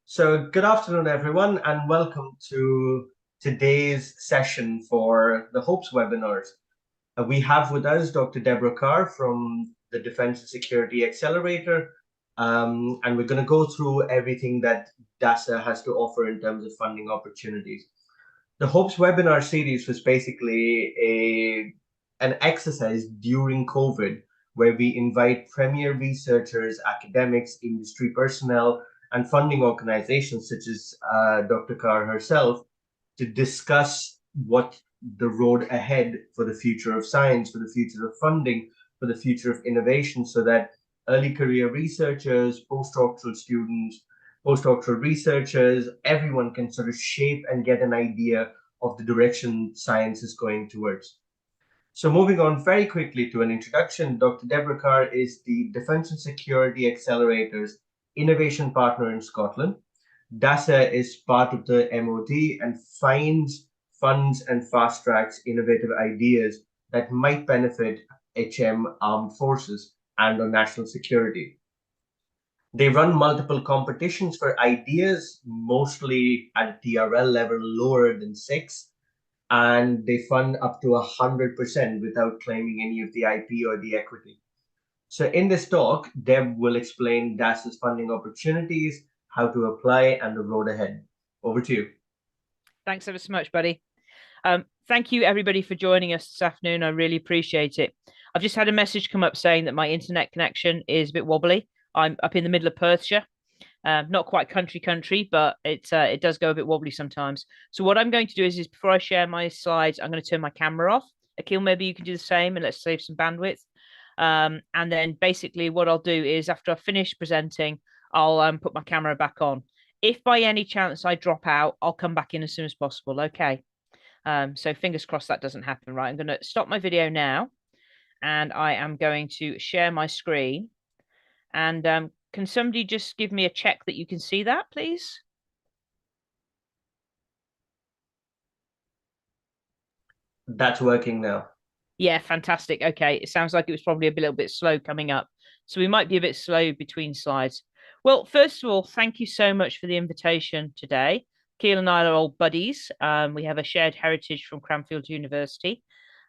So, good afternoon, everyone, and welcome to today's session for the HOPES webinars. We have with us Dr. Debra Carr from the Defence and Security Accelerator, and we're going to go through everything that DASA has to offer in terms of funding opportunities. The HOPES webinar series was basically an exercise during COVID where we invite premier researchers, academics, industry personnel, and funding organizations such as Dr. Carr herself to discuss what the road ahead for the future of science, for the future of funding, for the future of innovation, so that early career researchers, postdoctoral students, postdoctoral researchers, everyone can sort of shape and get an idea of the direction science is going towards. So moving on very quickly to an introduction, Dr. Debra Carr is the Defence and Security Accelerator's innovation partner in Scotland. DASA is part of the MOD and finds, funds, and fast tracks innovative ideas that might benefit HM armed forces and on national security. They run multiple competitions for ideas, mostly at a TRL level lower than 6, and they fund up to 100% without claiming any of the IP or the equity. So in this talk, Deb will explain DASA's funding opportunities, how to apply, and the road ahead. Over to you. Thanks ever so much, buddy. Thank you, everybody, for joining us this afternoon. I really appreciate it. I've just had a message come up saying that my internet connection is a bit wobbly. I'm up in the middle of Perthshire. Not quite country, but it does go a bit wobbly sometimes. So what I'm going to do is before I share my slides, I'm going to turn my camera off. Akil, maybe you can do the same and let's save some bandwidth. And then basically what I'll do is after I finish presenting, I'll put my camera back on. If by any chance I drop out, I'll come back in as soon as possible. Okay. So fingers crossed that doesn't happen, right? I'm going to stop my video now and I am going to share my screen. And can somebody just give me a check that you can see that, please? That's working now. Yeah, fantastic. Okay, it sounds like it was probably a little bit slow coming up. So we might be a bit slow between slides. Well, first of all, thank you so much for the invitation today. Keel and I are old buddies. We have a shared heritage from Cranfield University.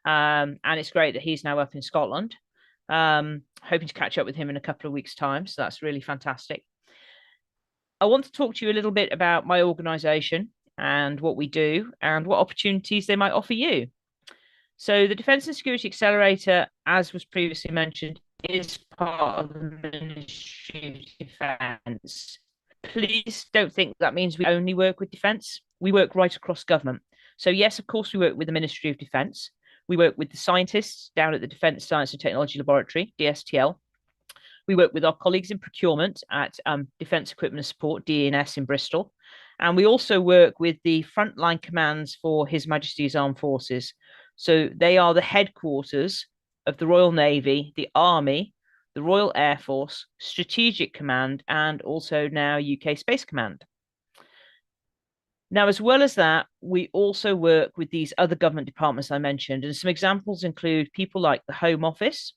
And it's great that he's now up in Scotland. Hoping to catch up with him in a couple of weeks' time. So that's really fantastic. I want to talk to you a little bit about my organization and what we do and what opportunities they might offer you. So the Defence and Security Accelerator, as was previously mentioned, is part of the Ministry of Defence. Please don't think that means we only work with defence. We work right across government. So yes, of course, we work with the Ministry of Defence. We work with the scientists down at the Defence Science and Technology Laboratory, DSTL. We work with our colleagues in procurement at Defence Equipment and Support, DENS in Bristol. And we also work with the frontline commands for His Majesty's Armed Forces. So they are the headquarters of the Royal Navy, the Army, the Royal Air Force, Strategic Command, and also now UK Space Command. Now, as well as that, we also work with these other government departments I mentioned, and some examples include people like the Home Office,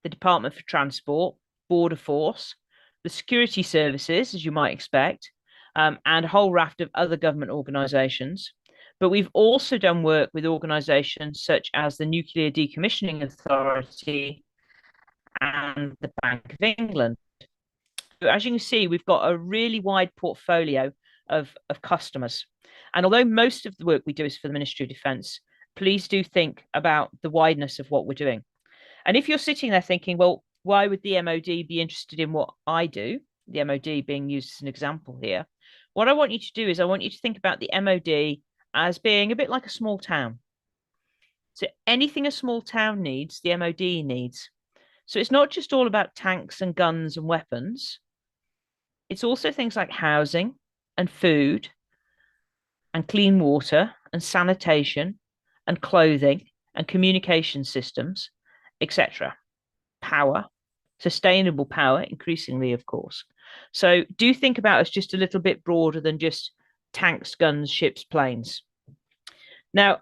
the Department for Transport, Border Force, the security services, as you might expect, and a whole raft of other government organisations. But we've also done work with organisations such as the Nuclear Decommissioning Authority and the Bank of England. So as you can see, we've got a really wide portfolio of customers. And although most of the work we do is for the Ministry of Defence, please do think about the wideness of what we're doing. And if you're sitting there thinking, well, why would the MOD be interested in what I do? The MOD being used as an example here. What I want you to do is I want you to think about the MOD as being a bit like a small town. So anything a small town needs, the MOD needs. So it's not just all about tanks and guns and weapons. It's also things like housing and food and clean water and sanitation and clothing and communication systems, etc. Power, sustainable power, increasingly, of course. So do think about us just a little bit broader than just tanks, guns, ships, planes. Now,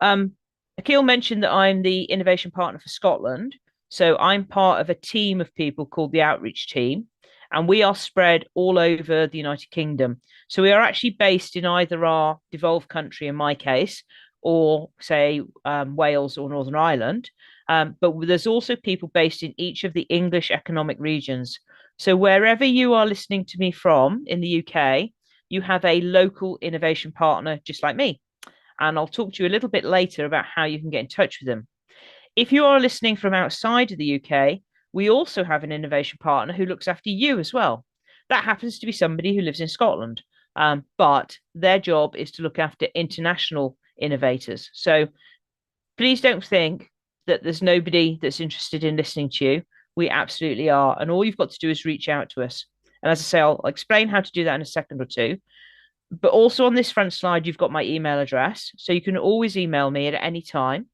Akil mentioned that I'm the innovation partner for Scotland. So I'm part of a team of people called the Outreach Team. and we are spread all over the United Kingdom. So we are actually based in either our devolved country, in my case, or say Wales or Northern Ireland. But there's also people based in each of the English economic regions. So wherever you are listening to me from in the UK, you have a local innovation partner just like me. And I'll talk to you a little bit later about how you can get in touch with them. If you are listening from outside of the UK, we also have an innovation partner who looks after you as well. That happens to be somebody who lives in Scotland, but their job is to look after international innovators. So please don't think that there's nobody that's interested in listening to you. We absolutely are. And all you've got to do is reach out to us. And as I say, I'll explain how to do that in a second or two. But also on this front slide, you've got my email address. So you can always email me at any time.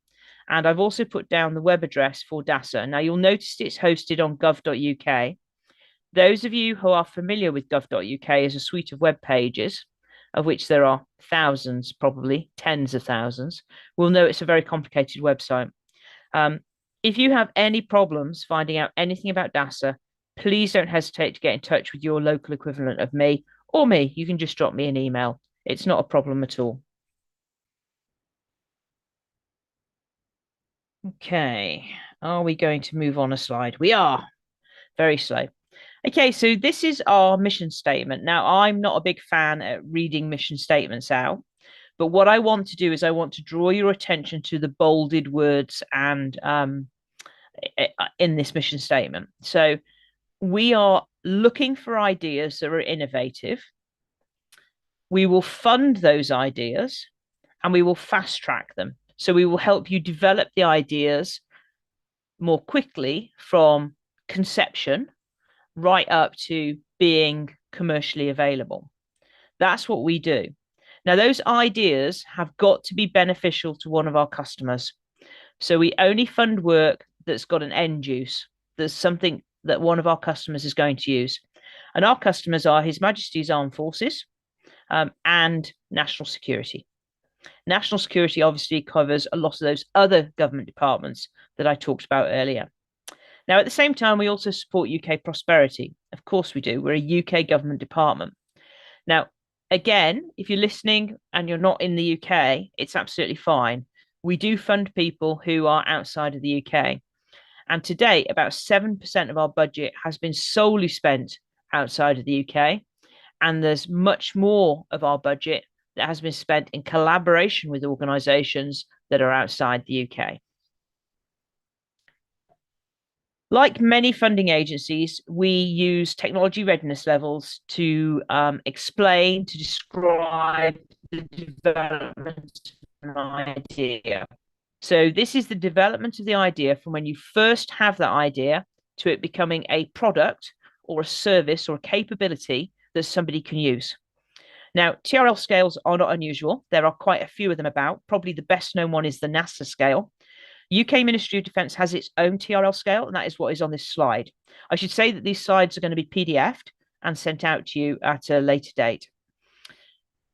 And I've also put down the web address for DASA. Now you'll notice it's hosted on gov.uk. Those of you who are familiar with gov.uk as a suite of web pages, of which there are thousands, probably tens of thousands, will know it's a very complicated website. If you have any problems finding out anything about DASA, please don't hesitate to get in touch with your local equivalent of me or me. You can just drop me an email. It's not a problem at all. Okay, are we going to move on a slide? We are. Very slow. Okay, so this is our mission statement. Now, I'm not a big fan at reading mission statements out, but what I want to do is I want to draw your attention to the bolded words and in this mission statement. So we are looking for ideas that are innovative. We will fund those ideas and we will fast track them. So we will help you develop the ideas more quickly from conception right up to being commercially available. That's what we do. Now, those ideas have got to be beneficial to one of our customers. So we only fund work that's got an end use. There's something that one of our customers is going to use. And our customers are His Majesty's Armed Forces and National Security. National Security obviously covers a lot of those other government departments that I talked about earlier. Now, at the same time, we also support UK prosperity. Of course we do. We're a UK government department. Now, again, if you're listening and you're not in the UK, it's absolutely fine. We do fund people who are outside of the UK. And to date, about 7% of our budget has been solely spent outside of the UK. And there's much more of our budget that has been spent in collaboration with organisations that are outside the UK. Like many funding agencies, we use technology readiness levels to explain, to describe the development of an idea. So this is the development of the idea from when you first have that idea to it becoming a product or a service or a capability that somebody can use. Now, TRL scales are not unusual. There are quite a few of them about. Probably the best known one is the NASA scale. UK Ministry of Defence has its own TRL scale, and that is what is on this slide. I should say that these slides are going to be PDF'd and sent out to you at a later date.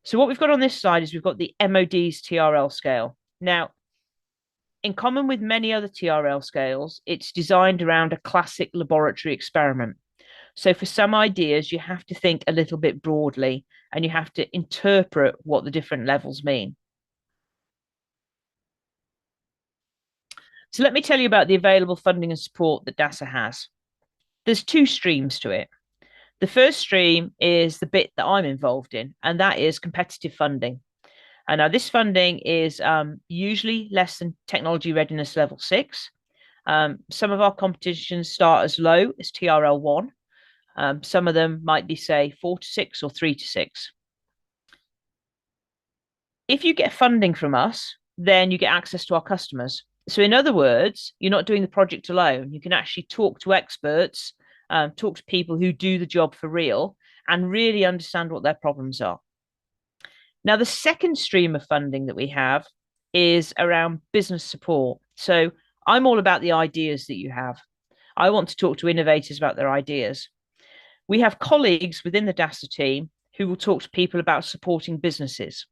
So what we've got on this slide is we've got the MOD's TRL scale. Now, in common with many other TRL scales, it's designed around a classic laboratory experiment. So for some ideas, you have to think a little bit broadly and you have to interpret what the different levels mean. So let me tell you about the available funding and support that DASA has. There's two streams to it. The first stream is the bit that I'm involved in, and that is competitive funding. And now this funding is usually less than technology readiness level 6. Some of our competitions start as low as TRL 1. Some of them might be, say, 4 to 6 or 3 to 6. If you get funding from us, then you get access to our customers. So in other words, you're not doing the project alone. You can actually talk to experts, talk to people who do the job for real and really understand what their problems are. Now, the second stream of funding that we have is around business support. So I'm all about the ideas that you have. I want to talk to innovators about their ideas. We have colleagues within the DASA team who will talk to people about supporting businesses.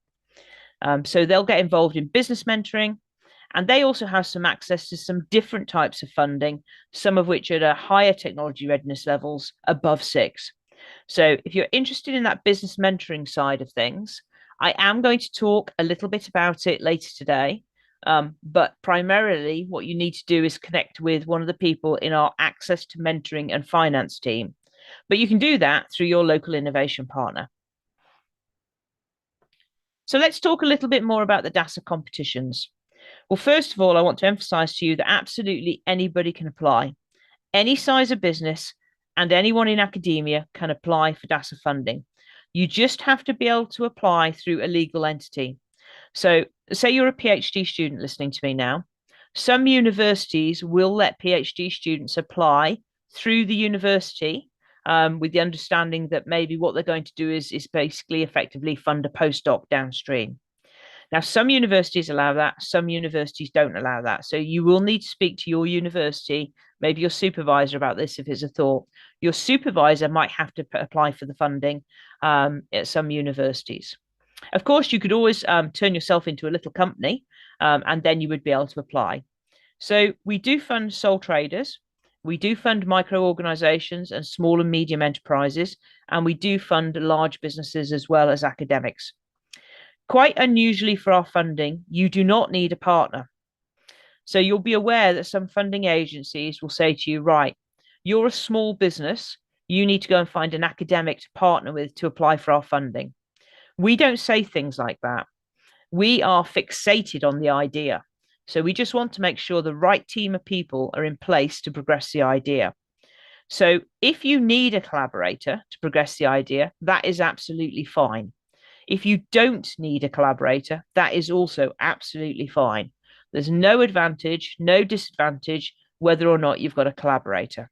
So they'll get involved in business mentoring And they also have some access to some different types of funding, some of which are at higher technology readiness levels above 6. So if you're interested in that business mentoring side of things, I am going to talk a little bit about it later today. But primarily, what you need to do is connect with one of the people in our access to mentoring and finance team. But you can do that through your local innovation partner. So let's talk a little bit more about the DASA competitions. Well, first of all, I want to emphasize to you that absolutely anybody can apply. Any size of business and anyone in academia can apply for DASA funding. You just have to be able to apply through a legal entity. So say you're a PhD student listening to me now. Some universities will let PhD students apply through the university with the understanding that maybe what they're going to do is basically effectively fund a postdoc downstream. Now, some universities allow that, some universities don't allow that. So you will need to speak to your university, maybe your supervisor about this if it's a thought. Your supervisor might have to apply for the funding at some universities. Of course, you could always turn yourself into a little company and then you would be able to apply. So we do fund sole traders. We do fund micro organizations and small and medium enterprises, and we do fund large businesses as well as academics. Quite unusually for our funding, you do not need a partner. So you'll be aware that some funding agencies will say to you, right, you're a small business, you need to go and find an academic to partner with to apply for our funding. We don't say things like that. We are fixated on the idea. So we just want to make sure the right team of people are in place to progress the idea. So if you need a collaborator to progress the idea, that is absolutely fine. If you don't need a collaborator, that is also absolutely fine. There's no advantage, no disadvantage, whether or not you've got a collaborator.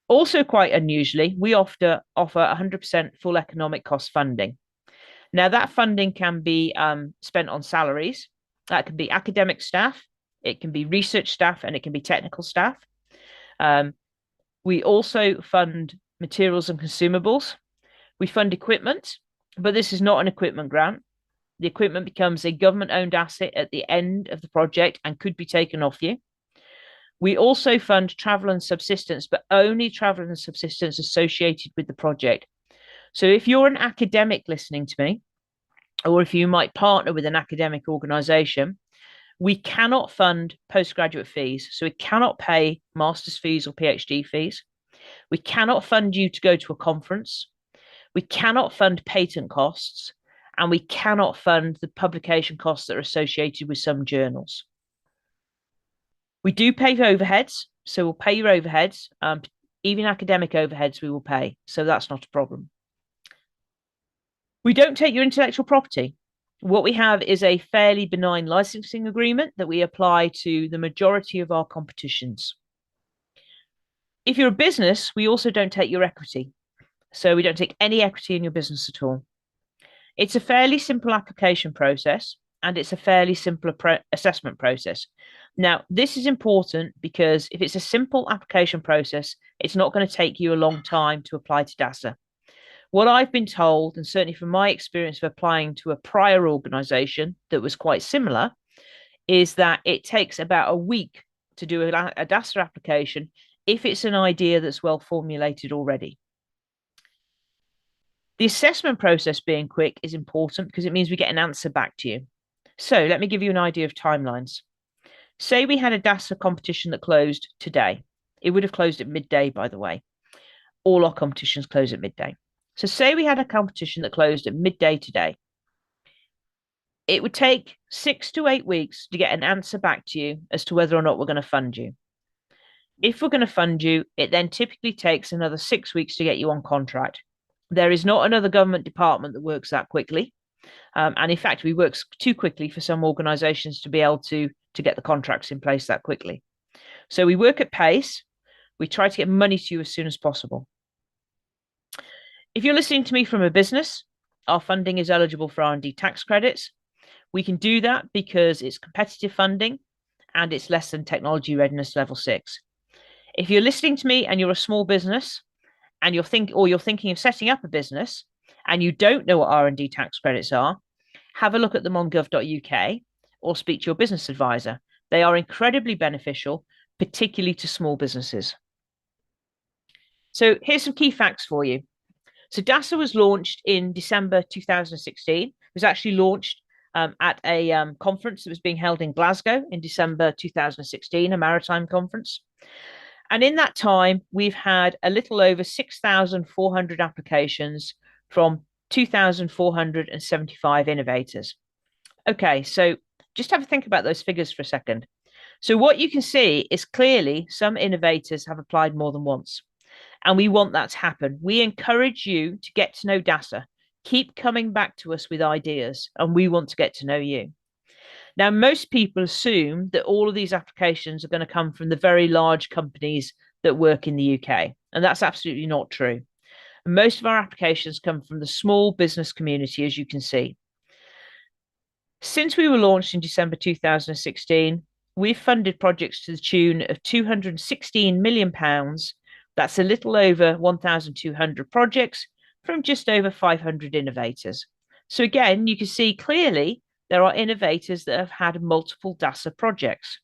Also, quite unusually, we offer 100% full economic cost funding. Now, that funding can be spent on salaries. That can be academic staff, it can be research staff, and it can be technical staff. We also fund materials and consumables. We fund equipment, but this is not an equipment grant. The equipment becomes a government-owned asset at the end of the project and could be taken off you. We also fund travel and subsistence, but only travel and subsistence associated with the project. So if you're an academic listening to me, or if you might partner with an academic organization, we cannot fund postgraduate fees. So we cannot pay master's fees or PhD fees. We cannot fund you to go to a conference. We cannot fund patent costs, and we cannot fund the publication costs that are associated with some journals. We do pay for overheads, so we'll pay your overheads. Even academic overheads we will pay, so that's not a problem. We don't take your intellectual property. What we have is a fairly benign licensing agreement that we apply to the majority of our competitions. If you're a business, we also don't take your equity. So we don't take any equity in your business at all. It's a fairly simple application process, and it's a fairly simple assessment process. Now, this is important because if it's a simple application process, it's not going to take you a long time to apply to DASA. What I've been told, and certainly from my experience of applying to a prior organization that was quite similar, is that it takes about a week to do a DASA application if it's an idea that's well formulated already. The assessment process being quick is important because it means we get an answer back to you. So let me give you an idea of timelines. Say we had a DASA competition that closed today. It would have closed at midday, by the way. All our competitions close at midday. So say we had a competition that closed at midday today. It would take 6 to 8 weeks to get an answer back to you as to whether or not we're going to fund you. If we're going to fund you, it then typically takes another 6 weeks to get you on contract. There is not another government department that works that quickly. And in fact, we work too quickly for some organizations to be able to get the contracts in place that quickly. So we work at pace. We try to get money to you as soon as possible. If you're listening to me from a business, our funding is eligible for R&D tax credits. We can do that because it's competitive funding and it's less than technology readiness level 6. If you're listening to me and you're a small business and you're thinking of setting up a business and you don't know what R&D tax credits are, have a look at them on gov.uk or speak to your business advisor. They are incredibly beneficial, particularly to small businesses. So here's some key facts for you. So DASA was launched in December 2016. It was actually launched at a conference that was being held in Glasgow in December 2016, a maritime conference. And in that time, we've had a little over 6,400 applications from 2,475 innovators. Okay, so just have a think about those figures for a second. So what you can see is clearly some innovators have applied more than once. And we want that to happen. We encourage you to get to know DASA. Keep coming back to us with ideas, and we want to get to know you. Now, most people assume that all of these applications are going to come from the very large companies that work in the UK, and that's absolutely not true. Most of our applications come from the small business community, as you can see. Since we were launched in December 2016, we've funded projects to the tune of £216 million. That's a little over 1,200 projects from just over 500 innovators. So again, you can see clearly there are innovators that have had multiple DASA projects.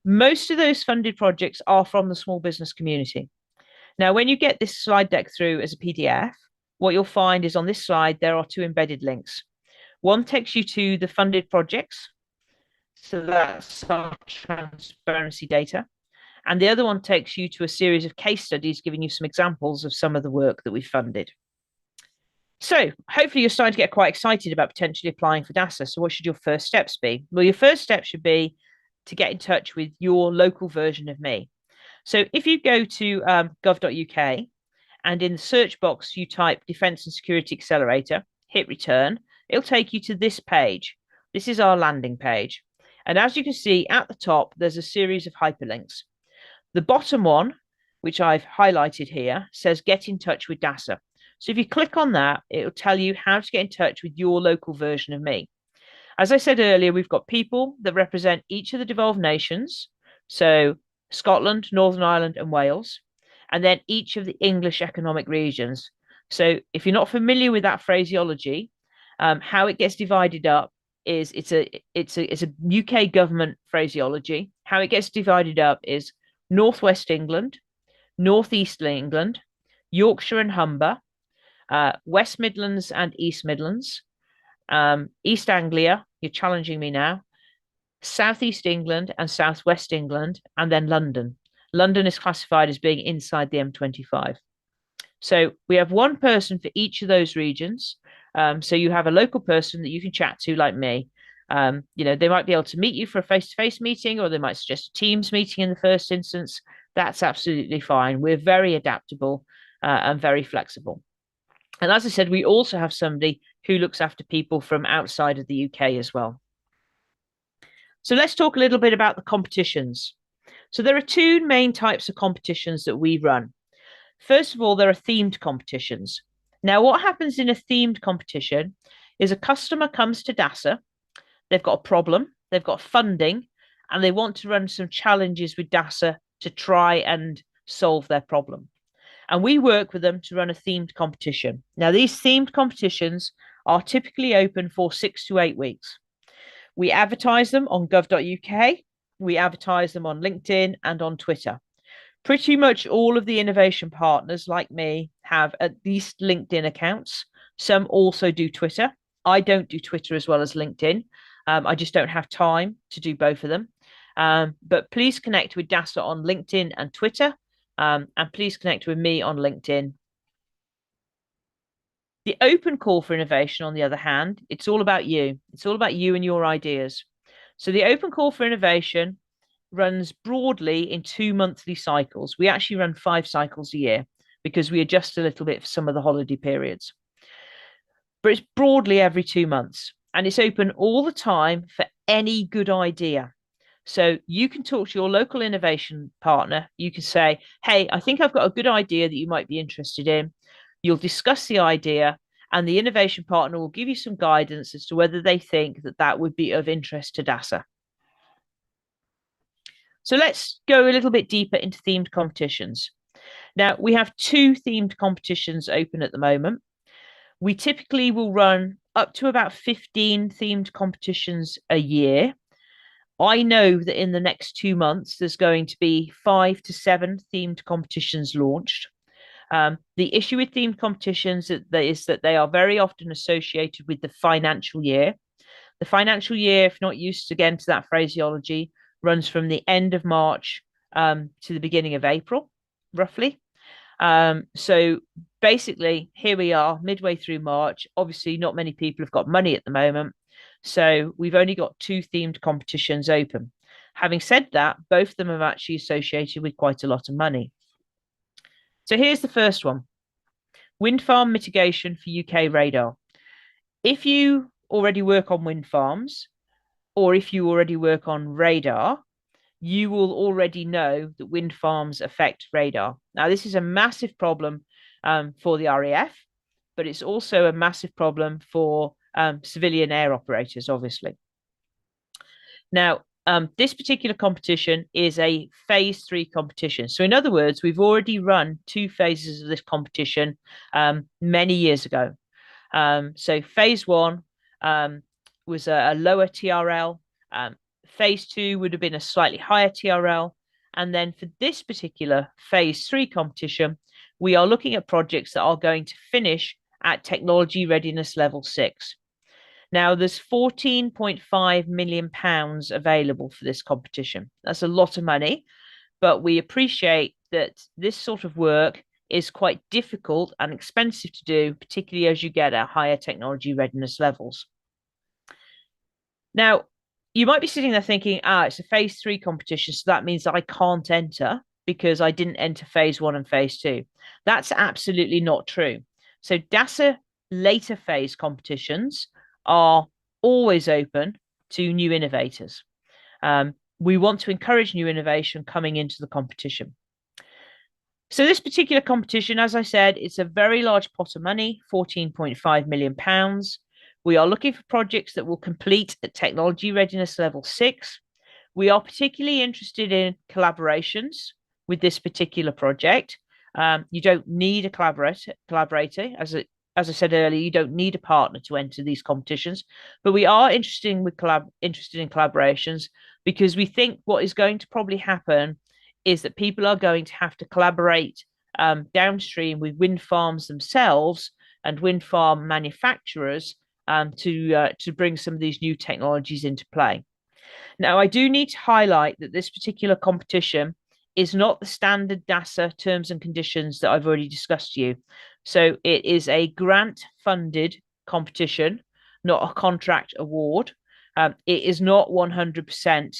Most of those funded projects are from the small business community. Now, when you get this slide deck through as a PDF, what you'll find is on this slide, there are two embedded links. One takes you to the funded projects. So that's our transparency data. And the other one takes you to a series of case studies giving you some examples of some of the work that we've funded. So hopefully you're starting to get quite excited about potentially applying for DASA. So what should your first steps be? Well, your first step should be to get in touch with your local version of me. So if you go to gov.uk and in the search box, you type Defence and Security Accelerator, hit return, it'll take you to this page. This is our landing page. And as you can see at the top, there's a series of hyperlinks. The bottom one, which I've highlighted here, says get in touch with DASA. So if you click on that, it will tell you how to get in touch with your local version of me. As I said earlier, we've got people that represent each of the devolved nations. So Scotland, Northern Ireland, and Wales, and then each of the English economic regions. So if you're not familiar with that phraseology, how it gets divided up is it's a UK government phraseology. How it gets divided up is Northwest England, Northeast England, Yorkshire and Humber, West Midlands and East Midlands, East Anglia, you're challenging me now, Southeast England and Southwest England, and then London. London is classified as being inside the M25. So we have one person for each of those regions. So you have a local person that you can chat to like me. They might be able to meet you for a face-to-face meeting, or they might suggest a Teams meeting in the first instance. That's absolutely fine. We're very adaptable and very flexible. And as I said, we also have somebody who looks after people from outside of the UK as well. So let's talk a little bit about the competitions. So there are two main types of competitions that we run. First of all, there are themed competitions. Now, what happens in a themed competition is a customer comes to DASA, they've got a problem, they've got funding, and they want to run some challenges with DASA to try and solve their problem. And we work with them to run a themed competition. Now, these themed competitions are typically open for 6 to 8 weeks. We advertise them on gov.uk, we advertise them on LinkedIn and on Twitter. Pretty much all of the innovation partners like me have at least LinkedIn accounts. Some also do Twitter. I don't do Twitter as well as LinkedIn. I just don't have time to do both of them. But please connect with DASA on LinkedIn and Twitter. And please connect with me on LinkedIn. The open call for innovation, on the other hand, it's all about you. It's all about you and your ideas. So the open call for innovation runs broadly in 2 monthly cycles. We actually run 5 cycles a year because we adjust a little bit for some of the holiday periods. But it's broadly every 2 months, and it's open all the time for any good idea. So you can talk to your local innovation partner. You can say, hey, I think I've got a good idea that you might be interested in. You'll discuss the idea, and the innovation partner will give you some guidance as to whether they think that that would be of interest to DASA. So let's go a little bit deeper into themed competitions. Now, we have 2 themed competitions open at the moment. We typically will run up to about 15 themed competitions a year. I know that in the next 2 months, there's going to be 5 to 7 themed competitions launched. The issue with themed competitions is that they are very often associated with the financial year. The financial year, if not used again to that phraseology, runs from the end of March to the beginning of April, roughly. So basically, here we are midway through March. Obviously, not many people have got money at the moment. So we've only got 2 themed competitions open. Having said that, both of them are actually associated with quite a lot of money. So here's the first one. Wind farm mitigation for UK radar. If you already work on wind farms, or if you already work on radar, you will already know that wind farms affect radar. Now, this is a massive problem for the RAF, but it's also a massive problem for civilian air operators, obviously. Now, this particular competition is a phase 3 competition. So in other words, we've already run 2 phases of this competition many years ago. So phase 1 was a lower TRL. Phase 2 would have been a slightly higher TRL. And then for this particular phase 3 competition, we are looking at projects that are going to finish at technology readiness level 6. Now, there's £14.5 million available for this competition. That's a lot of money, but we appreciate that this sort of work is quite difficult and expensive to do, particularly as you get at higher technology readiness levels. Now, you might be sitting there thinking, it's a phase 3 competition, so that means that I can't enter because I didn't enter phase 1 and phase 2. That's absolutely not true. So DASA later phase competitions are always open to new innovators. We want to encourage new innovation coming into the competition. So this particular competition, as I said, it's a very large pot of money, £14.5 million. We are looking for projects that will complete at technology readiness level 6. We are particularly interested in collaborations with this particular project. You don't need a collaborator, as I said earlier, you don't need a partner to enter these competitions, but we are interested in collaborations because we think what is going to probably happen is that people are going to have to collaborate downstream with wind farms themselves and wind farm manufacturers to bring some of these new technologies into play. Now, I do need to highlight that this particular competition is not the standard DASA terms and conditions that I've already discussed to you. So it is a grant-funded competition, not a contract award. It is not 100%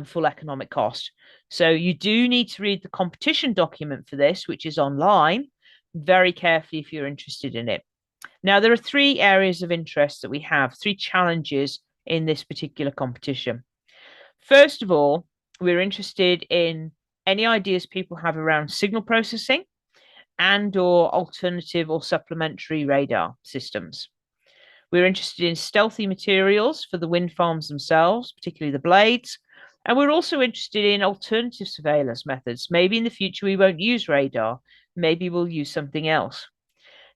full economic cost. So you do need to read the competition document for this, which is online, very carefully if you're interested in it. Now, there are 3 areas of interest that we have, 3 challenges in this particular competition. First of all, we're interested in any ideas people have around signal processing and or alternative or supplementary radar systems. We're interested in stealthy materials for the wind farms themselves, particularly the blades. And we're also interested in alternative surveillance methods. Maybe in the future we won't use radar. Maybe we'll use something else.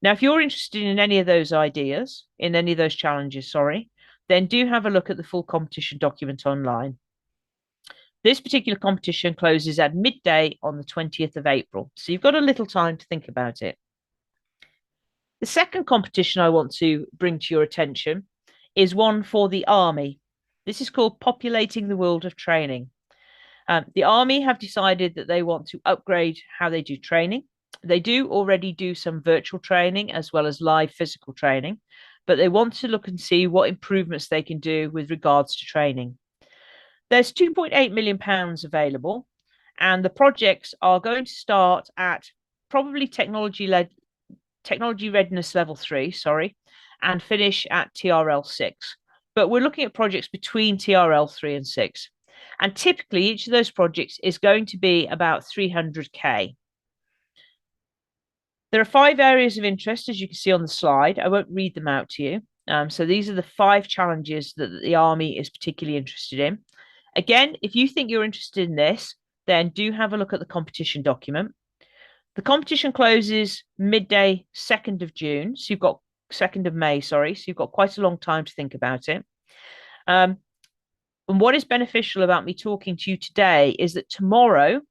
Now, if you're interested in any of those ideas, in any of those challenges, then do have a look at the full competition document online. This particular competition closes at midday on the 20th of April. So you've got a little time to think about it. The second competition I want to bring to your attention is one for the Army. This is called Populating the World of Training. The Army have decided that they want to upgrade how they do training. They do already do some virtual training as well as live physical training, but they want to look and see what improvements they can do with regards to training. There's £2.8 million available, and the projects are going to start at probably technology readiness level 3, and finish at TRL 6. But we're looking at projects between TRL 3 and 6. And typically, each of those projects is going to be about 300K. There are 5 areas of interest, as you can see on the slide. I won't read them out to you. So these are the 5 challenges that the Army is particularly interested in. Again, if you think you're interested in this, then do have a look at the competition document. The competition closes midday 2nd of June, so you've got 2nd of May, sorry. So you've got quite a long time to think about it. And what is beneficial about me talking to you today is that tomorrow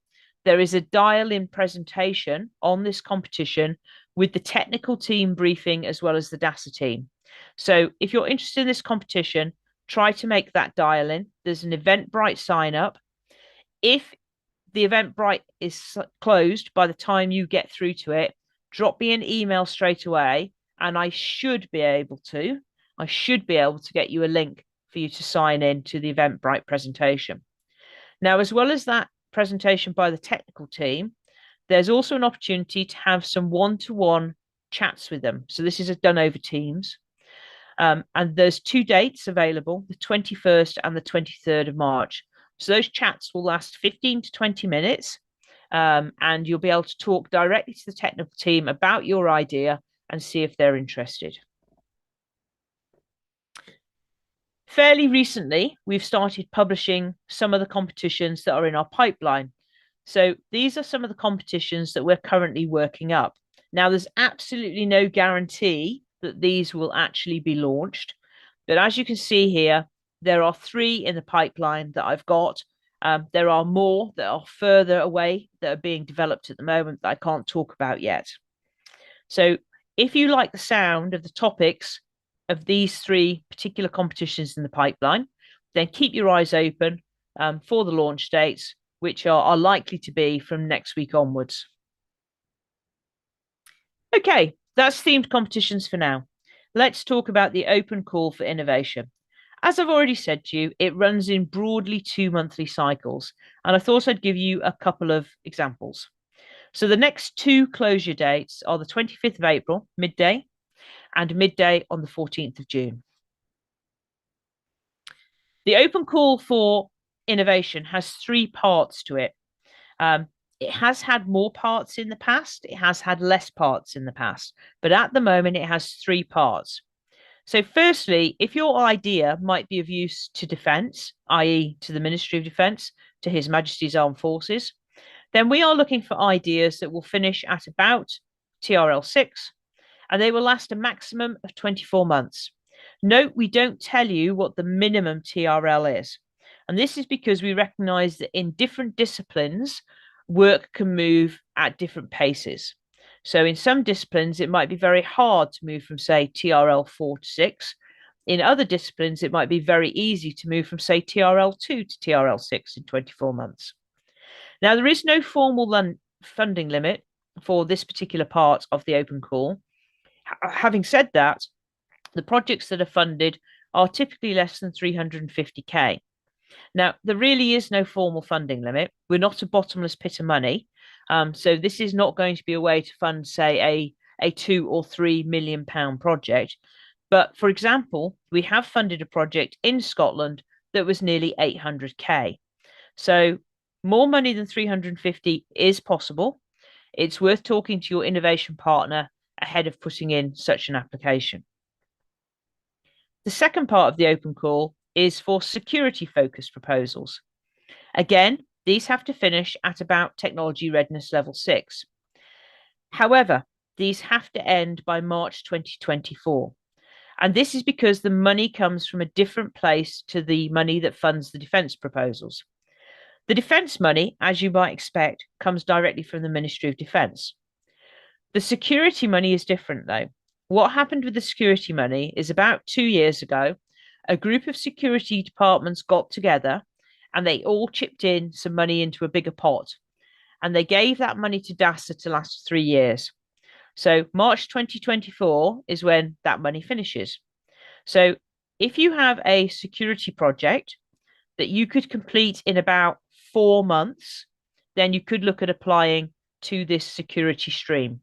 there is a dial-in presentation on this competition with the technical team briefing as well as the DASA team. So if you're interested in this competition, try to make that dial-in. There's an Eventbrite sign up. If the Eventbrite is closed by the time you get through to it, drop me an email straight away, and I should be able to get you a link for you to sign in to the Eventbrite presentation. Now, as well as that presentation by the technical team, there's also an opportunity to have some one-to-one chats with them. So this is done over Teams. And there's 2 dates available, the 21st and the 23rd of March. So those chats will last 15 to 20 minutes, and you'll be able to talk directly to the technical team about your idea and see if they're interested. Fairly recently, we've started publishing some of the competitions that are in our pipeline. So these are some of the competitions that we're currently working up. Now, there's absolutely no guarantee that these will actually be launched. But as you can see here, there are 3 in the pipeline that I've got. There are more that are further away that are being developed at the moment that I can't talk about yet. So if you like the sound of the topics of these 3 particular competitions in the pipeline, then keep your eyes open for the launch dates, which are likely to be from next week onwards. Okay, that's themed competitions for now. Let's talk about the open call for innovation. As I've already said to you, it runs in broadly 2 monthly cycles, and I thought I'd give you a couple of examples. So the next 2 closure dates are the 25th of April, midday, and midday on the 14th of June. The open call for innovation has 3 parts to it. It has had more parts in the past, it has had less parts in the past, but at the moment it has 3 parts. So firstly, if your idea might be of use to defence, i.e. to the Ministry of Defence, to His Majesty's Armed Forces, then we are looking for ideas that will finish at about TRL 6, and they will last a maximum of 24 months. Note, we don't tell you what the minimum TRL is. And this is because we recognise that in different disciplines, work can move at different paces. So in some disciplines, it might be very hard to move from, say, TRL 4 to 6. In other disciplines, it might be very easy to move from, say, TRL 2 to TRL 6 in 24 months. Now, there is no formal funding limit for this particular part of the open call. Having said that, the projects that are funded are typically less than 350k. Now, there really is no formal funding limit. We're not a bottomless pit of money. So this is not going to be a way to fund, say, a 2 or 3 million pound project. But for example, we have funded a project in Scotland that was nearly 800k. So more money than 350 is possible. It's worth talking to your innovation partner ahead of putting in such an application. The second part of the open call is for security-focused proposals. Again, these have to finish at about technology readiness level 6. However, these have to end by March 2024. And this is because the money comes from a different place to the money that funds the defence proposals. The defence money, as you might expect, comes directly from the Ministry of Defence. The security money is different, though. What happened with the security money is about 2 years ago, a group of security departments got together and they all chipped in some money into a bigger pot. And they gave that money to DASA to last 3 years. So March 2024 is when that money finishes. So if you have a security project that you could complete in about 4 months, then you could look at applying to this security stream.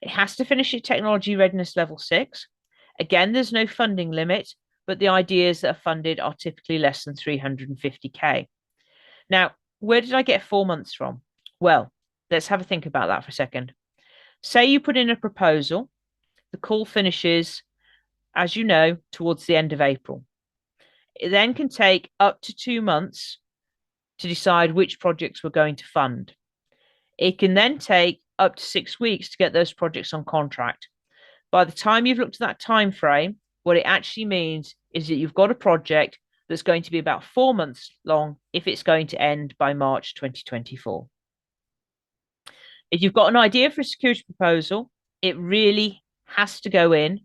It has to finish at technology readiness level 6. Again, there's no funding limit, but the ideas that are funded are typically less than 350k. Now, where did I get 4 months from? Well, let's have a think about that for a second. Say you put in a proposal, the call finishes, as you know, towards the end of April. It then can take up to 2 months to decide which projects we're going to fund. It can then take up to 6 weeks to get those projects on contract. By the time you've looked at that time frame, what it actually means is that you've got a project that's going to be about 4 months long if it's going to end by March 2024. If you've got an idea for a security proposal, it really has to go in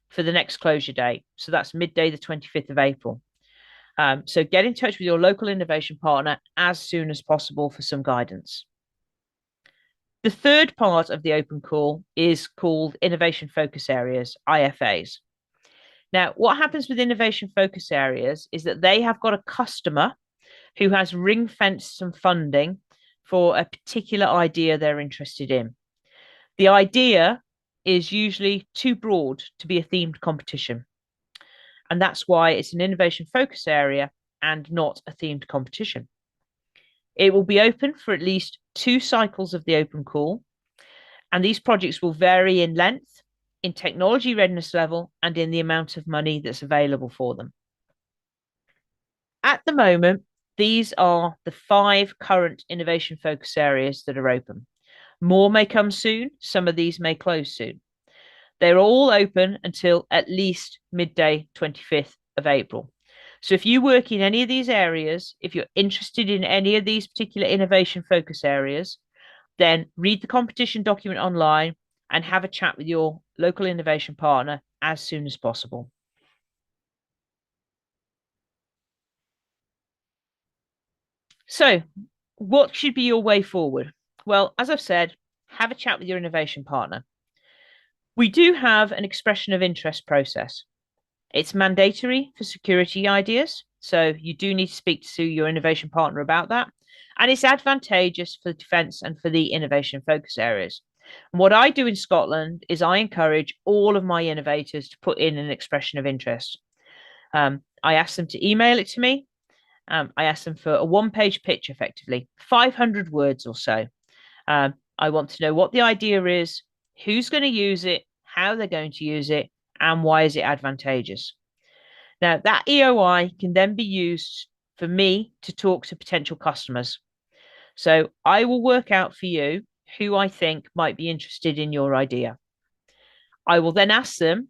for the next closure date. So that's midday, the 25th of April. So get in touch with your local innovation partner as soon as possible for some guidance. The third part of the open call is called Innovation Focus Areas, IFAs. Now, what happens with Innovation Focus Areas is that they have got a customer who has ring-fenced some funding for a particular idea they're interested in. The idea is usually too broad to be a themed competition. And that's why it's an innovation focus area and not a themed competition. It will be open for at least 2 cycles of the open call, and these projects will vary in length, in technology readiness level, and in the amount of money that's available for them. At the moment, these are the 5 current innovation focus areas that are open. More may come soon. Some of these may close soon. They're all open until at least midday, 25th of April. So if you work in any of these areas, if you're interested in any of these particular innovation focus areas, then read the competition document online and have a chat with your local innovation partner as soon as possible. So what should be your way forward? Well, as I've said, have a chat with your innovation partner. We do have an expression of interest process. It's mandatory for security ideas, so you do need to speak to your innovation partner about that. And it's advantageous for the defence and for the innovation focus areas. And what I do in Scotland is I encourage all of my innovators to put in an expression of interest. I ask them to email it to me. I ask them for a 1-page pitch, effectively, 500 words or so. I want to know what the idea is, who's going to use it, how they're going to use it, and why is it advantageous. Now, that EOI can then be used for me to talk to potential customers. So I will work out for you who I think might be interested in your idea. I will then ask them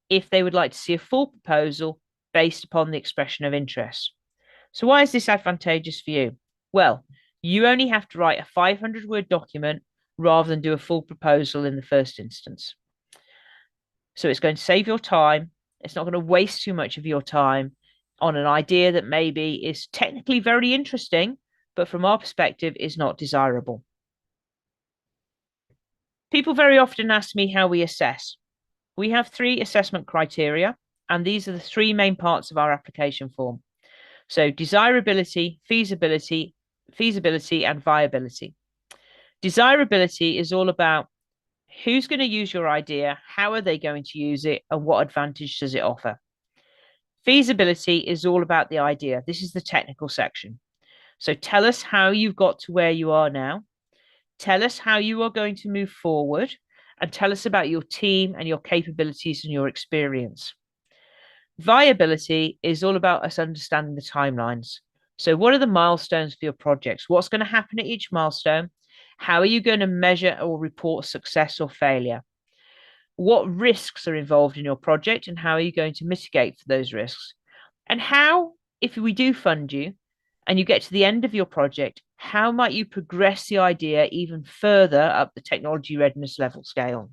if they would like to see a full proposal based upon the expression of interest. So why is this advantageous for you? Well, you only have to write a 500-word document rather than do a full proposal in the first instance. So it's going to save your time. It's not going to waste too much of your time on an idea that maybe is technically very interesting, but from our perspective is not desirable. People very often ask me how we assess. We have 3 assessment criteria, and these are the 3 main parts of our application form. So desirability, feasibility, and viability. Desirability is all about who's going to use your idea, how are they going to use it, and what advantage does it offer. Feasibility is all about the idea. This is the technical section. So tell us how you've got to where you are now. Tell us how you are going to move forward, and tell us about your team and your capabilities and your experience. Viability is all about us understanding the timelines. So what are the milestones for your projects? What's going to happen at each milestone? How are you going to measure or report success or failure? What risks are involved in your project, and how are you going to mitigate for those risks? And how, if we do fund you and you get to the end of your project, how might you progress the idea even further up the technology readiness level scale?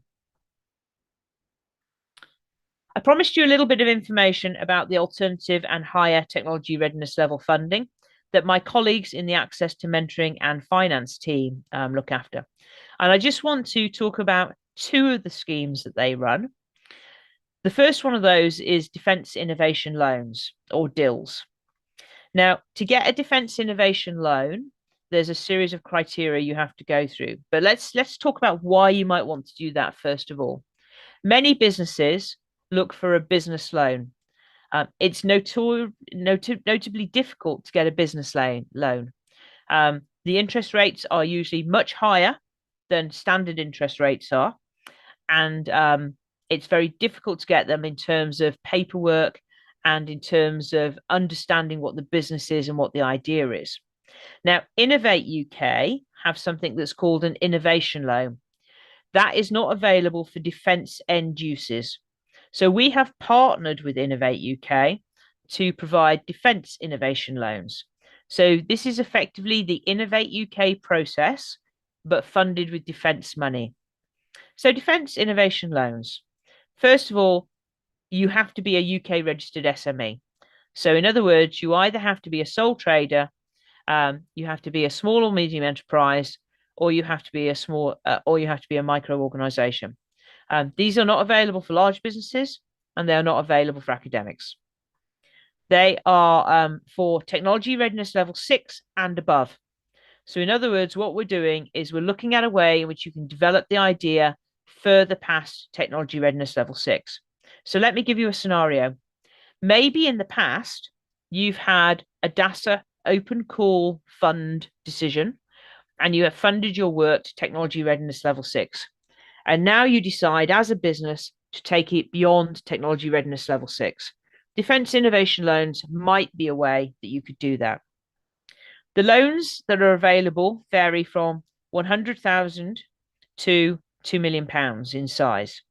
I promised you a little bit of information about the alternative and higher technology readiness level funding that my colleagues in the Access to Mentoring and Finance team look after. And I just want to talk about 2 of the schemes that they run. The first one of those is Defence Innovation Loans, or DILS. Now, to get a Defence Innovation Loan, there's a series of criteria you have to go through. But let's talk about why you might want to do that first of all. Many businesses look for a business loan. It's notably difficult to get a business loan. The interest rates are usually much higher than standard interest rates are. And it's very difficult to get them in terms of paperwork and in terms of understanding what the business is and what the idea is. Now, Innovate UK have something that's called an innovation loan. That is not available for defence end uses. So we have partnered with Innovate UK to provide defence innovation loans. So this is effectively the Innovate UK process, but funded with defence money. So defence innovation loans. First of all, you have to be a UK registered SME. So in other words, you either have to be a sole trader, you have to be a small or medium enterprise, or you have to be a micro organization. These are not available for large businesses, and they are not available for academics. They are for technology readiness level 6 and above. So in other words, what we're doing is we're looking at a way in which you can develop the idea further past technology readiness level 6. So let me give you a scenario. Maybe in the past, you've had a DASA open call fund decision, and you have funded your work to technology readiness level 6. And now you decide as a business to take it beyond technology readiness level 6. Defence innovation loans might be a way that you could do that. The loans that are available vary from 100,000 to £2 million in size.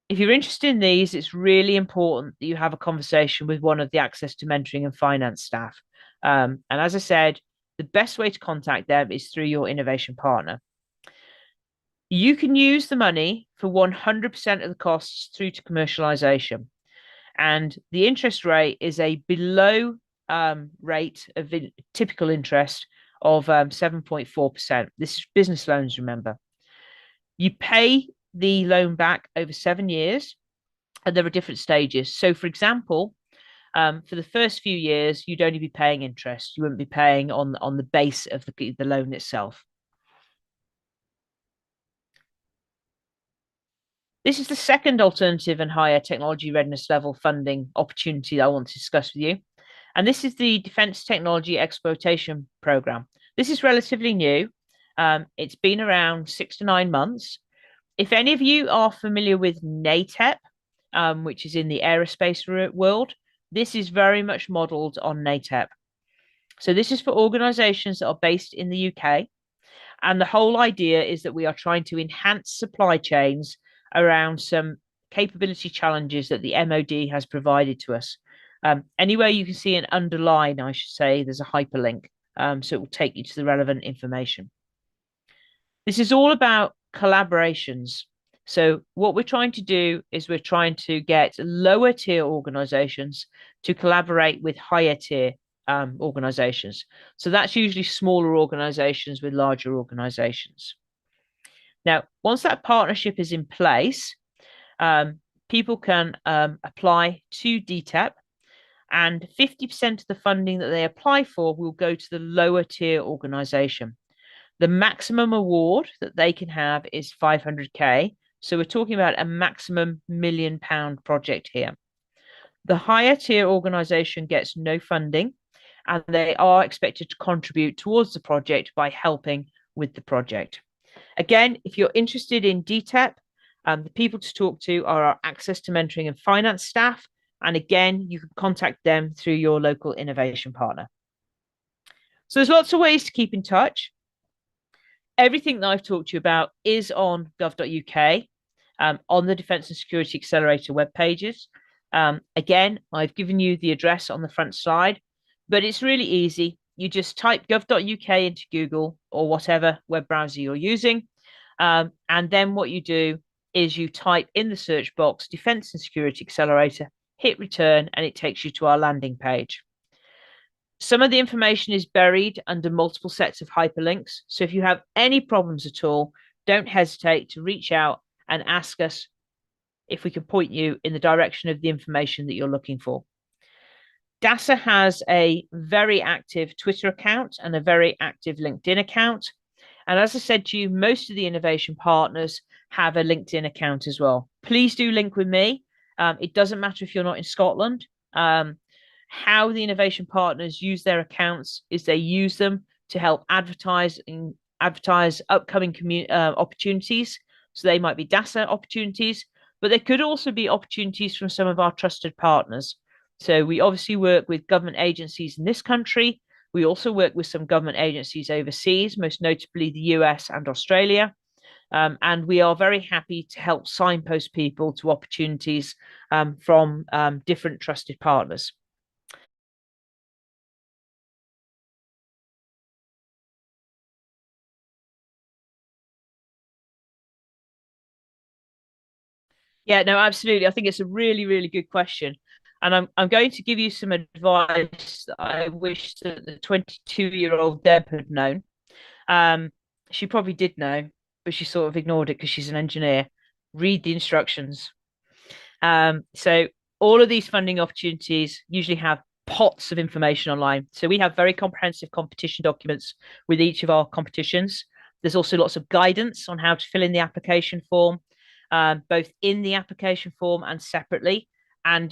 If you're interested in these, it's really important that you have a conversation with one of the access to mentoring and finance staff. And as I said, the best way to contact them is through your innovation partner. You can use the money for 100% of the costs through to commercialization. And the interest rate is a below rate of typical interest of 7.4%. This is business loans, remember. You pay the loan back over 7 years, and there are different stages. So, for example, for the first few years, you'd only be paying interest. You wouldn't be paying on the base of the loan itself. This is the second alternative and higher technology readiness level funding opportunity that I want to discuss with you. And this is the Defence Technology Exploitation Programme. This is relatively new. It's been around 6 to 9 months. If any of you are familiar with NATEP, which is in the aerospace world, this is very much modelled on NATEP. So this is for organisations that are based in the UK. And the whole idea is that we are trying to enhance supply chains around some capability challenges that the MOD has provided to us. Anywhere you can see an underline, I should say, there's a hyperlink. So it will take you to the relevant information. This is all about collaborations. So what we're trying to do is we're trying to get lower tier organizations to collaborate with higher tier organizations. So that's usually smaller organizations with larger organizations. Now, once that partnership is in place, people can apply to DTEP, and 50% of the funding that they apply for will go to the lower tier organization. The maximum award that they can have is 500k. So we're talking about a maximum £1 million project here. The higher tier organization gets no funding, and they are expected to contribute towards the project by helping with the project. Again, if you're interested in DTEP, the people to talk to are our access to mentoring and finance staff. And again, you can contact them through your local innovation partner. So there's lots of ways to keep in touch. Everything that I've talked to you about is on gov.uk, on the Defence and Security Accelerator web pages. Again, I've given you the address on the front side, but it's really easy. You just type gov.uk into Google or whatever web browser you're using. And then what you do is you type in the search box, Defence and Security Accelerator, hit return, and it takes you to our landing page. Some of the information is buried under multiple sets of hyperlinks. So if you have any problems at all, don't hesitate to reach out and ask us if we can point you in the direction of the information that you're looking for. DASA has a very active Twitter account and a very active LinkedIn account. And as I said to you, most of the innovation partners have a LinkedIn account as well. Please do link with me. It doesn't matter if you're not in Scotland. How the innovation partners use their accounts is they use them to help advertise upcoming opportunities. So they might be DASA opportunities, but they could also be opportunities from some of our trusted partners. So we obviously work with government agencies in this country. We also work with some government agencies overseas, most notably the US and Australia. And we are very happy to help signpost people to opportunities from different trusted partners. Yeah, no, absolutely. I think it's a really, really good question. And I'm going to give you some advice that I wish that the 22-year-old Deb had known. Um, she probably did know, but she sort of ignored it because she's an engineer. Read the instructions. So all of these funding opportunities usually have pots of information online. So we have very comprehensive competition documents with each of our competitions. There's also lots of guidance on how to fill in the application form, both in the application form and separately. And,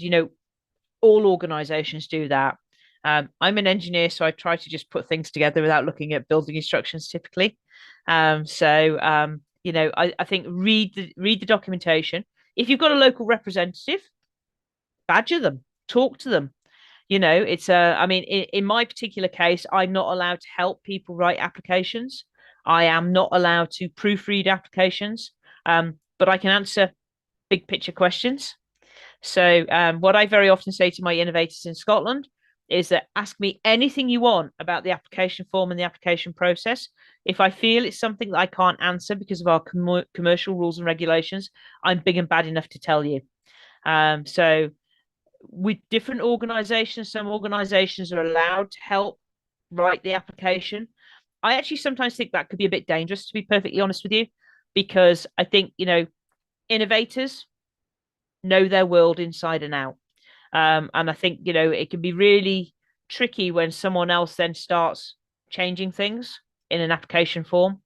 all organizations do that. I'm an engineer, so I try to just put things together without looking at building instructions typically. I think read the documentation. If you've got a local representative, badger them, talk to them. I mean, in my particular case, I'm not allowed to help people write applications. I am not allowed to proofread applications, but I can answer big picture questions. So, what I very often say to my innovators in Scotland is that ask me anything you want about the application form and the application process. If I feel it's something that I can't answer because of our commercial rules and regulations, I'm big and bad enough to tell you. So, with different organizations, some organizations are allowed to help write the application. I actually sometimes think that could be a bit dangerous, to be perfectly honest with you, because I think, innovators know their world inside and out. And I think, it can be really tricky when someone else then starts changing things in an application form.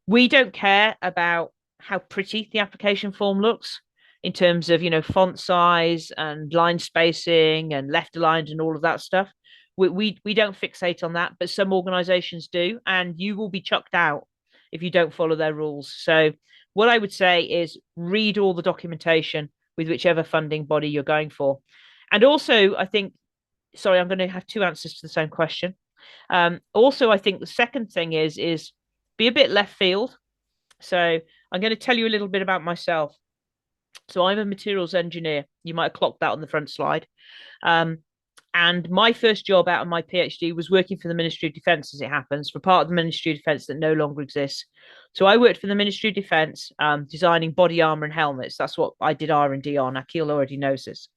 We don't care about how pretty the application form looks in terms of, font size and line spacing and left aligned and all of that stuff. We don't fixate on that, but some organizations do, and you will be chucked out if you don't follow their rules. So what I would say is read all the documentation with whichever funding body you're going for. And also, I think, sorry, I'm going to have two answers to the same question. Also, I think the second thing is be a bit left field. So I'm going to tell you a little bit about myself. So I'm a materials engineer. You might have clocked that on the front slide. And my first job out of my PhD was working for the Ministry of Defence, as it happens, for part of the Ministry of Defence that no longer exists. So I worked for the Ministry of Defence, designing body armour and helmets. That's what I did R&D on. Akil already knows this.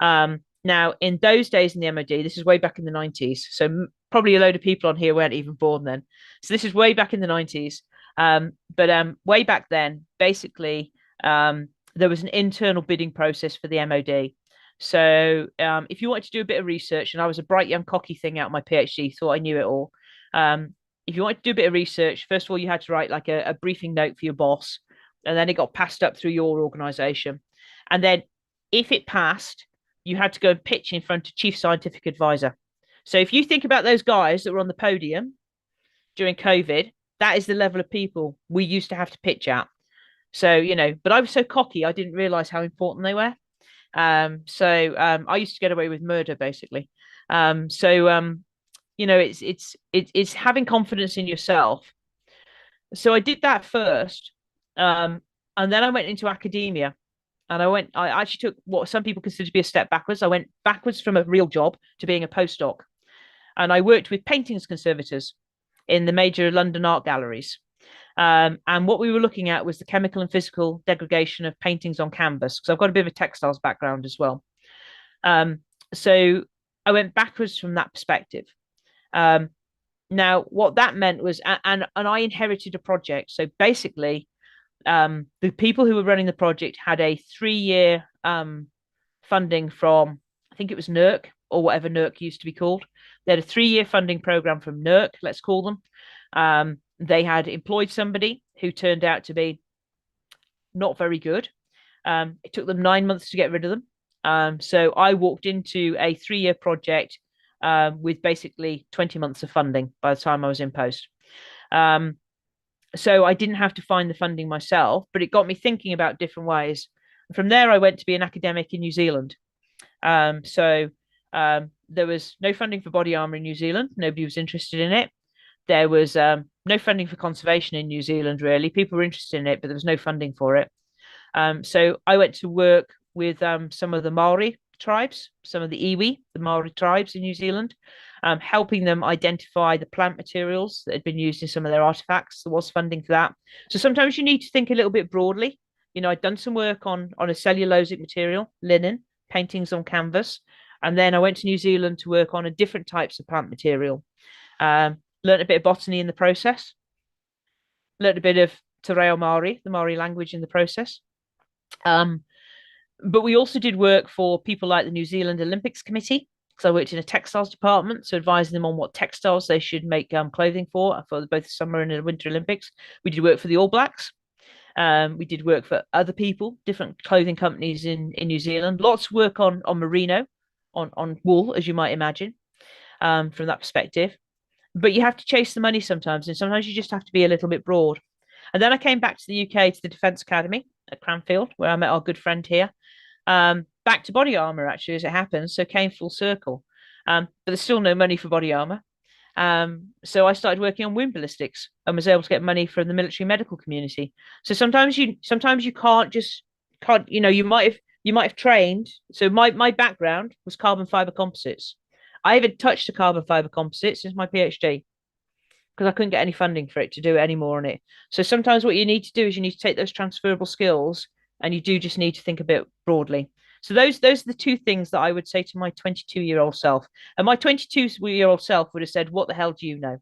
Now, in those days in the MOD, this is way back in the 90s. So probably a load of people on here weren't even born then. So this is way back in the 90s. But way back then, basically, there was an internal bidding process for the MOD. So if you wanted to do a bit of research, and I was a bright young cocky thing out of my PhD, thought I knew it all. If you wanted to do a bit of research, first of all, you had to write like a briefing note for your boss, and then it got passed up through your organization. And then if it passed, you had to go and pitch in front of chief scientific advisor. So if you think about those guys that were on the podium during COVID, that is the level of people we used to have to pitch at. So, but I was so cocky, I didn't realize how important they were. I used to get away with murder basically. It's having confidence in yourself. So I did that first. And then I went into academia, and I actually took what some people consider to be a step backwards. I went backwards from a real job to being a postdoc. And I worked with paintings conservators in the major London art galleries. And what we were looking at was the chemical and physical degradation of paintings on canvas, because I've got a bit of a textiles background as well. So I went backwards from that perspective. Now, what that meant was, and I inherited a project. So basically, the people who were running the project had a 3-year funding from, I think it was NERC, or whatever NERC used to be called. They had a 3-year funding program from NERC, let's call them. They had employed somebody who turned out to be not very good. It took them 9 months to get rid of them. So I walked into a 3-year project with basically 20 months of funding by the time I was in post. So I didn't have to find the funding myself, but it got me thinking about different ways. From there, I went to be an academic in New Zealand. There was no funding for body armor in New Zealand. Nobody was interested in it. There was no no funding for conservation in New Zealand, really. People were interested in it, but there was no funding for it. So I went to work with some of the Maori tribes, some of the iwi, the Maori tribes in New Zealand, helping them identify the plant materials that had been used in some of their artifacts. There was funding for that. So sometimes you need to think a little bit broadly. You know, I'd done some work on a cellulosic material, linen, paintings on canvas. And then I went to New Zealand to work on a different types of plant material. Learned a bit of botany in the process. Learned a bit of Te Reo Māori, the Maori language in the process. But we also did work for people like the New Zealand Olympics Committee, because I worked in a textiles department, so advising them on what textiles they should make clothing for both the summer and the Winter Olympics. We did work for the All Blacks. We did work for other people, different clothing companies in New Zealand. Lots of work on merino, on wool, as you might imagine, from that perspective. But you have to chase the money sometimes, and sometimes you just have to be a little bit broad. And then I came back to the UK to the Defence Academy at Cranfield, where I met our good friend here. Back to body armor, actually, as it happens. So came full circle. But there's still no money for body armor. So I started working on wound ballistics and was able to get money from the military medical community. So sometimes you can't, you know, you might have trained. So my background was carbon fiber composites. I haven't touched a carbon fiber composite since my PhD because I couldn't get any funding for it to do any more on it. So sometimes what you need to do is you need to take those transferable skills and you do just need to think a bit broadly. So those are the two things that I would say to my 22-year-old self. And my 22-year-old self would have said, "What the hell do you know?"